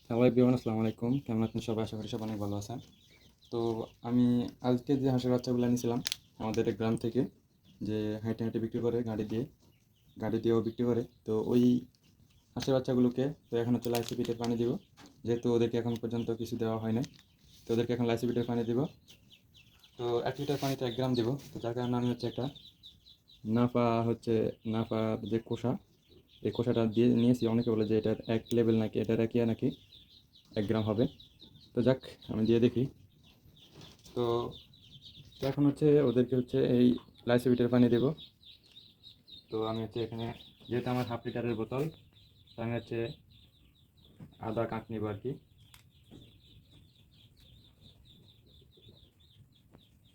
Hello everyone, আসসালামু আলাইকুম। কেমন আছেন সবাই? আশা করি সব অনেক ভালো আছেন। তো আমি আজকে যে হাঁসের বাচ্চাগুলো নিয়েছিলাম আমাদের এক গ্রাম থেকে, যে হাঁটে হাঁটে বিক্রি করে গাড়ি দিয়েও বিক্রি করে, তো ওই হাঁসের বাচ্চাগুলোকে তো এখন হচ্ছে লাইসি পিটের পানি দিব। যেহেতু ওদেরকে এখন পর্যন্ত কিছু দেওয়া হয় নাই, তো ওদেরকে এখন লাইসি পিটের পানি দিব। তো 1 লিটার পানিতে 1 গ্রাম দিব। তো যার কারণে আমি হচ্ছে একটা নাফা যে খোসা, এই খোসাটা দিয়ে নিয়েছি। অনেকে বলে যে এটা এক লেভেল নাকি, এটা রাখিয়া নাকি 1 গ্রাম হবে। তো যাক, আমি দিয়ে দেখি। তো এখন হচ্ছে ওদেরকে হচ্ছে এই লাইসোবিটের পানি দেব। তো আমি হচ্ছে এখানে, যেহেতু আমার ½ লিটারের বোতল, তো আমি হচ্ছে আধা কাপ নিব আর কি।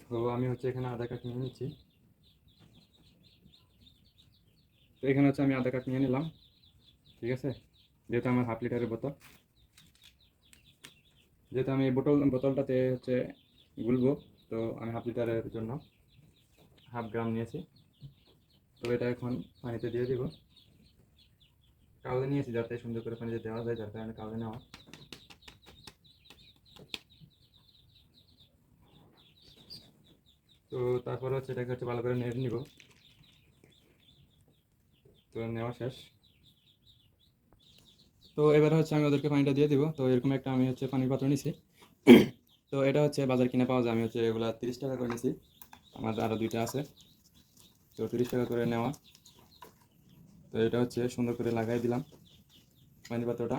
তো আমি হচ্ছে এখানে আধা কাপ নিয়ে নিচ্ছি। তো এখানে হচ্ছে আমি আধা কাপ নিয়ে নিলাম, ঠিক আছে। যেহেতু আমার ½ লিটারের বোতল, যেহেতু আমি এই বোতলটাতে হচ্ছে গুলবো, তো আমি ½ লিটারের জন্য 1/2 গ্রাম নিয়েছি। তো এটা এখন পানিতে দিয়ে দিব। কাউলে নিয়েছি যাতে সুন্দর করে পানিতে দেওয়া যায়, যার কারণে কাউলে নেওয়া। তো তারপরে হচ্ছে এটাকে হচ্ছে ভালো করে নেড়ে নিব। তো নেওয়া শেষ। তো এবারে হচ্ছে আমি ওদেরকে পানিটা দিয়ে দিব। তো এরকম একটা আমি হচ্ছে পানির পাত্র নিছি। তো এটা হচ্ছে বাজার কিনে পাওয়া যায়। আমি হচ্ছে এগুলা 30 টাকা করে নিছি। আমার আরও দুইটা আছে, তো 30 টাকা করে নেওয়া। তো এটা হচ্ছে সুন্দর করে লাগাই দিলাম পানির পাত্রটা।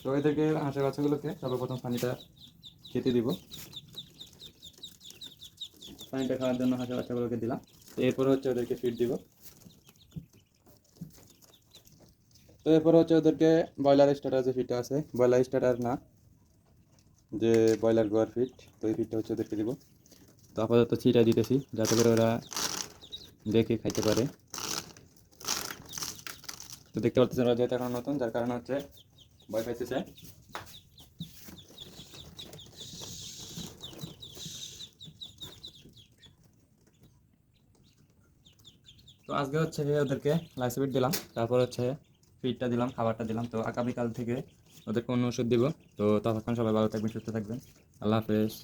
তো এদেরকে, হাঁসের বাচ্চাগুলোকে সর্বপ্রথম পানিটা খেতে দিব। পানিটা খাওয়ার জন্য হাঁসের বাচ্চাগুলোকে দিলাম। তো এরপরে হচ্ছে ওদেরকে ফিড দিব। তো এরপরে হচ্ছে ওদেরকে ব্রয়লার স্টার্টার যে ফিডটা আছে, ব্রয়লার স্টার্টার না, যে ব্রয়লার গোয়ার ফিড, তো এই ফিডটা হচ্ছে ওদেরকে দিব। তো আপাতত ছিটা দিতেছি যাতে করে ওরা দেখে খাইতে পারে। তো দেখতে পাচ্ছেন ওরা যেহেতু এখন নতুন, যার কারণে হচ্ছে ভয় পাইতেছে। তো আজকে হচ্ছে ওদেরকে লাইসোবিট দিলাম, তারপর হচ্ছে ফিডটা দিলাম, খাবারটা দিলাম। তো আগামীকাল থেকে ওদেরকে অন্য ওষুধ দিব। তো ততক্ষণ সবাই ভালো থাকবেন, সুস্থ থাকবেন। আল্লাহ হাফেজ।